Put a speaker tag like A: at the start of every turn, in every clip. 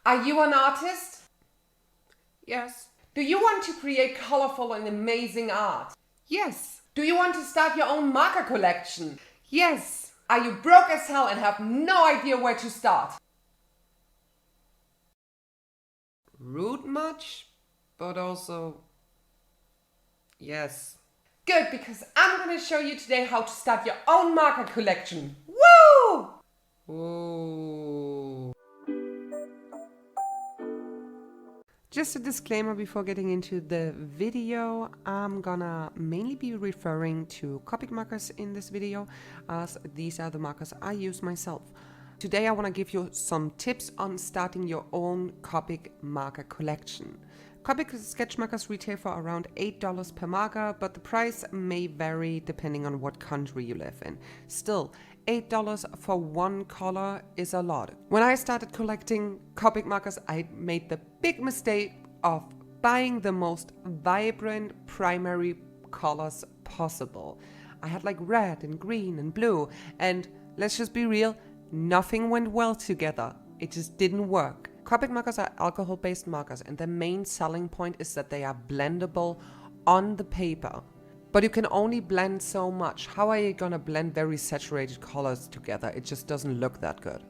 A: Are you an artist?
B: Yes.
A: Do you want to create colorful and amazing art?
B: Yes.
A: Do you want to start your own marker collection?
B: Yes.
A: Are you broke as hell and have no idea where to start?
B: Rude much, but also yes.
A: Good, because I'm going to show you today how to start your own marker collection. Woo!
B: Ooh. Just a disclaimer before getting into the video, I'm gonna mainly be referring to Copic Markers in this video, as these are the markers I use myself. Today I want to give you some tips on starting your own Copic marker collection. Copic sketch markers retail for around $8 per marker, but the price may vary depending on what country you live in. Still, $8 for one color is a lot. When I started collecting Copic markers, I made the big mistake of buying the most vibrant primary colors possible. I had like red and green and blue, and let's just be real, nothing went well together. It just didn't work. Copic markers are alcohol-based markers, and their main selling point is that they are blendable on the paper. But you can only blend so much. How are you gonna blend very saturated colors together? It just doesn't look that good.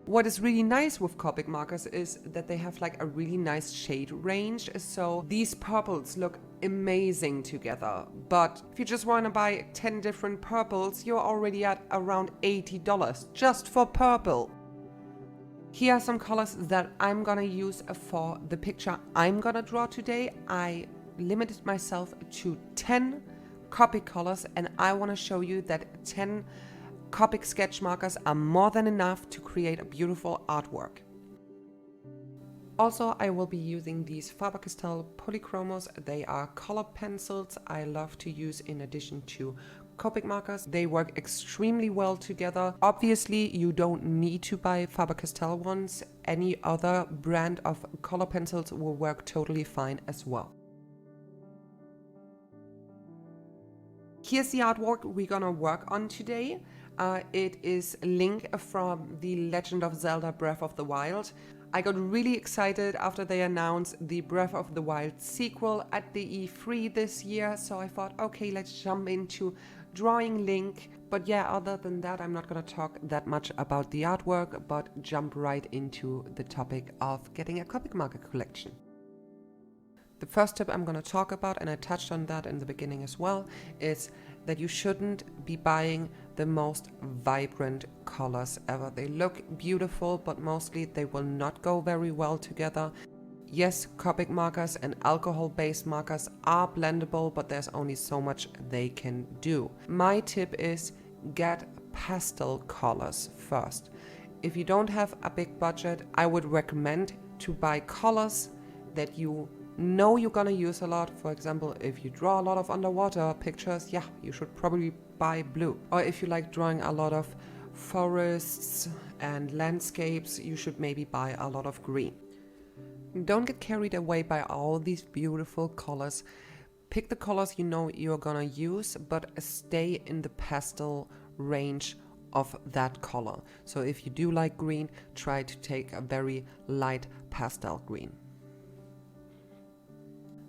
B: What is really nice with Copic markers is that they have like a really nice shade range. So these purples look amazing together. But if you just want to buy 10 different purples, you're already at around $80 just for purple. Here are some colors that I'm gonna use for the picture I'm gonna draw today. I limited myself to 10 Copic colors, and I want to show you that 10 Copic sketch markers are more than enough to create a beautiful artwork. Also, I will be using these Faber-Castell Polychromos. They are color pencils I love to use in addition to Copic markers. They work extremely well together. Obviously, you don't need to buy Faber-Castell ones. Any other brand of color pencils will work totally fine as well. Here's the artwork we're gonna work on today. It is Link from the Legend of Zelda Breath of the Wild. I got really excited after they announced the Breath of the Wild sequel at the E3 this year, so I thought, okay, let's jump into drawing Link. But yeah, other than that, I'm not gonna talk that much about the artwork, but jump right into the topic of getting a Copic marker collection. The first tip I'm going to talk about, and I touched on that in the beginning as well, is that you shouldn't be buying the most vibrant colors ever. They look beautiful, but mostly they will not go very well together. Yes, Copic markers and alcohol-based markers are blendable, but there's only so much they can do. My tip is get pastel colors first. If you don't have a big budget, I would recommend to buy colors that you know you're gonna use a lot. For example, if you draw a lot of underwater pictures, yeah, you should probably buy blue. Or if you like drawing a lot of forests and landscapes, you should maybe buy a lot of green. Don't get carried away by all these beautiful colors. Pick the colors you know you're gonna use, but stay in the pastel range of that color. So if you do like green, try to take a very light pastel green.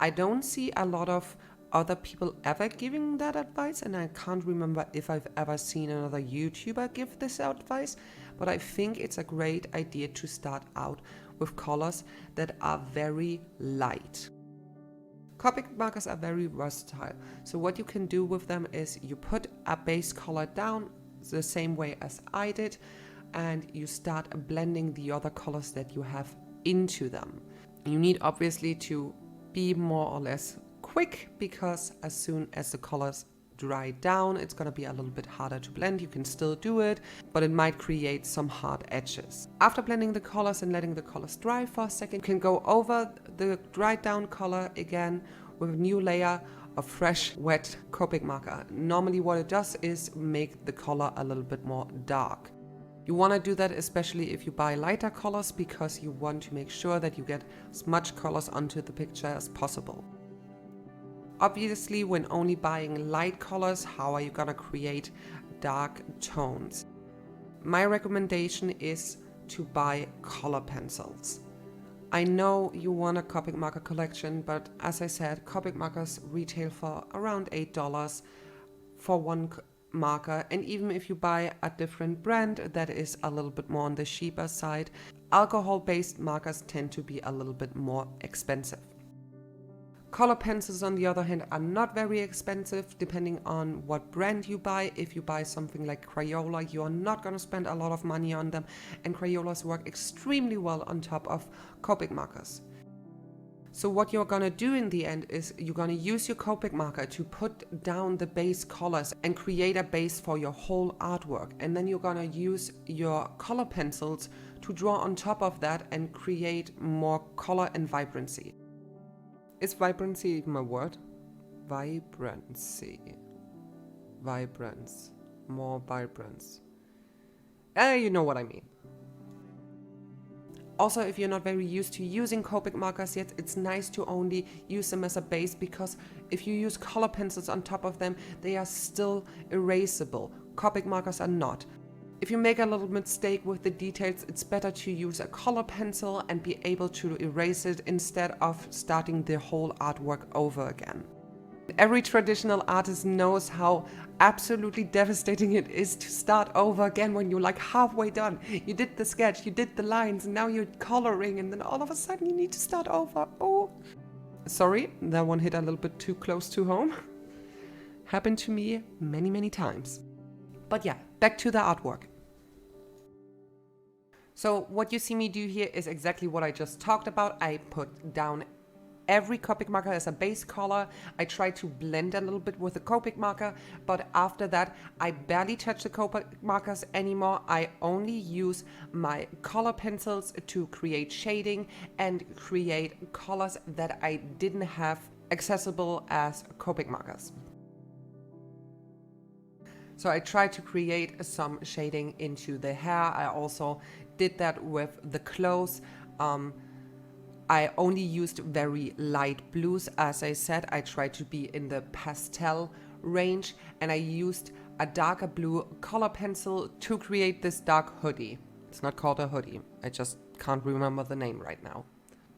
B: I don't see a lot of other people ever giving that advice, and I can't remember if I've ever seen another YouTuber give this advice, but I think it's a great idea to start out with colors that are very light. Copic markers are very versatile, so what you can do with them is you put a base color down the same way as I did, and you start blending the other colors that you have into them. You need obviously to be more or less quick, because as soon as the colors dry down, it's going to be a little bit harder to blend. You can still do it, but it might create some hard edges. After blending the colors and letting the colors dry for a second, you can go over the dried down color again with a new layer of fresh, wet Copic marker. Normally what it does is make the color a little bit more dark. You want to do that especially if you buy lighter colors, because you want to make sure that you get as much colors onto the picture as possible. Obviously, when only buying light colors, how are you gonna create dark tones? My recommendation is to buy color pencils. I know you want a Copic Marker collection, but as I said, Copic Markers retail for around $8 for one marker, and even if you buy a different brand that is a little bit more on the cheaper side, alcohol-based markers tend to be a little bit more expensive. Color pencils, on the other hand, are not very expensive depending on what brand you buy. If you buy something like Crayola, you are not going to spend a lot of money on them, and Crayolas work extremely well on top of Copic markers. So what you're going to do in the end is you're going to use your Copic marker to put down the base colors and create a base for your whole artwork. And then you're going to use your color pencils to draw on top of that and create more color and vibrancy. Is vibrancy even a word? Vibrancy. Vibrance. More vibrance. You know what I mean. Also, if you're not very used to using Copic markers yet, it's nice to only use them as a base, because if you use color pencils on top of them, they are still erasable. Copic markers are not. If you make a little mistake with the details, it's better to use a color pencil and be able to erase it instead of starting the whole artwork over again. Every traditional artist knows how absolutely devastating it is to start over again when you're like halfway done. You did the sketch, you did the lines, and now you're coloring, and then all of a sudden you need to start over. Oh, sorry, that one hit a little bit too close to home. Happened to me many, many times. But yeah, back to the artwork. So what you see me do here is exactly what I just talked about. I put down every Copic marker as a base color. I try to blend a little bit with the Copic marker, but after that I barely touch the Copic markers anymore. I only use my color pencils to create shading and create colors that I didn't have accessible as Copic markers. So I tried to create some shading into the hair. I also did that with the clothes. I only used very light blues. As I said, I tried to be in the pastel range, and I used a darker blue color pencil to create this dark hoodie. It's not called a hoodie. I just can't remember the name right now.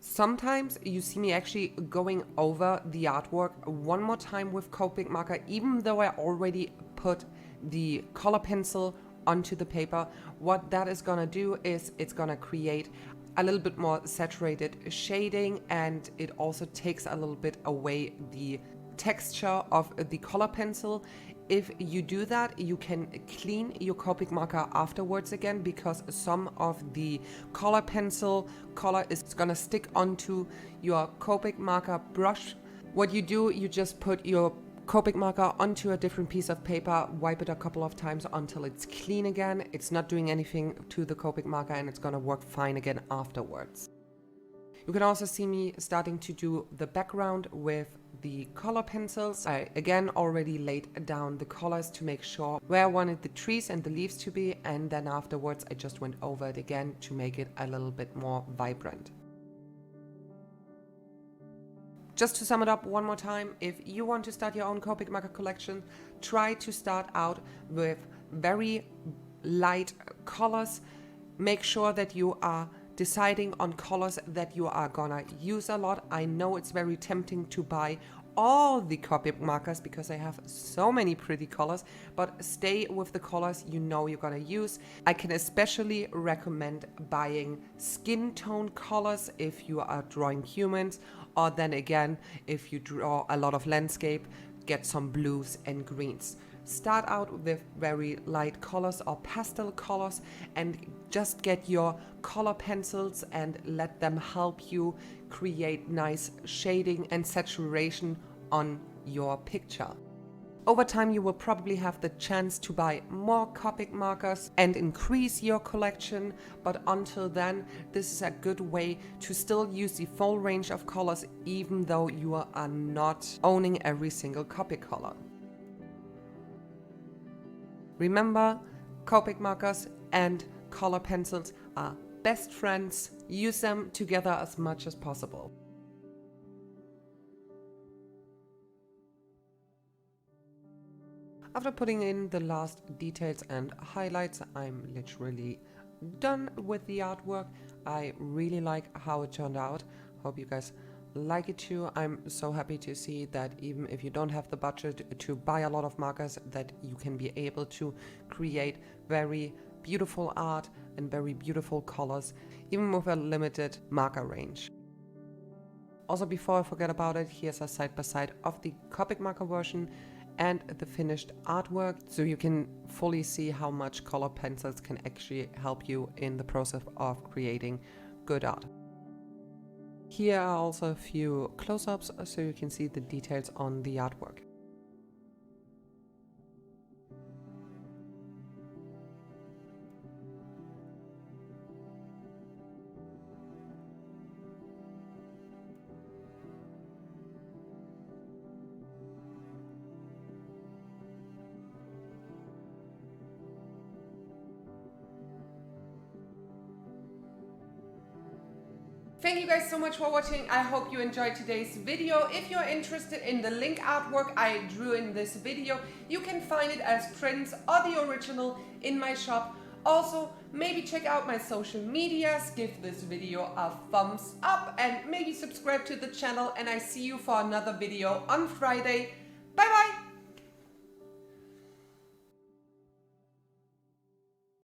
B: Sometimes you see me actually going over the artwork one more time with Copic marker, even though I already put the color pencil onto the paper. What that is gonna do is it's gonna create a little bit more saturated shading, and it also takes a little bit away the texture of the color pencil. If you do that, you can clean your Copic marker afterwards again, because some of the color pencil color is gonna stick onto your Copic marker brush. What you do, you just put your Copic marker onto a different piece of paper, wipe it a couple of times until it's clean again. It's not doing anything to the Copic marker, and it's gonna work fine again afterwards. You can also see me starting to do the background with the color pencils. I again already laid down the colors to make sure where I wanted the trees and the leaves to be, and then afterwards I just went over it again to make it a little bit more vibrant. Just to sum it up one more time, if you want to start your own Copic marker collection, try to start out with very light colors. Make sure that you are deciding on colors that you are gonna use a lot. I know it's very tempting to buy all the Copic markers because they have so many pretty colors, but stay with the colors you know you're gonna use. I can especially recommend buying skin tone colors if you are drawing humans, or then again, if you draw a lot of landscape, get some blues and greens. Start out with very light colors or pastel colors and just get your color pencils and let them help you create nice shading and saturation on your picture. Over time, you will probably have the chance to buy more Copic markers and increase your collection, but until then, this is a good way to still use the full range of colors, even though you are not owning every single Copic color. Remember, Copic markers and color pencils are best friends. Use them together as much as possible. After putting in the last details and highlights, I'm literally done with the artwork. I really like how it turned out. Hope you guys like it too. I'm so happy to see that even if you don't have the budget to buy a lot of markers, that you can be able to create very beautiful art and very beautiful colors, even with a limited marker range. Also, before I forget about it, here's a side-by-side of the Copic marker version and the finished artwork, so you can fully see how much color pencils can actually help you in the process of creating good art. Here are also a few close-ups so you can see the details on the artwork.
A: Thank you guys so much for watching. I hope you enjoyed today's video. If you're interested in the link artwork I drew in this video, you can find it as prints or the original in my shop. Also, maybe check out my social medias, give this video a thumbs up and maybe subscribe to the channel, and I see you for another video on Friday. Bye bye!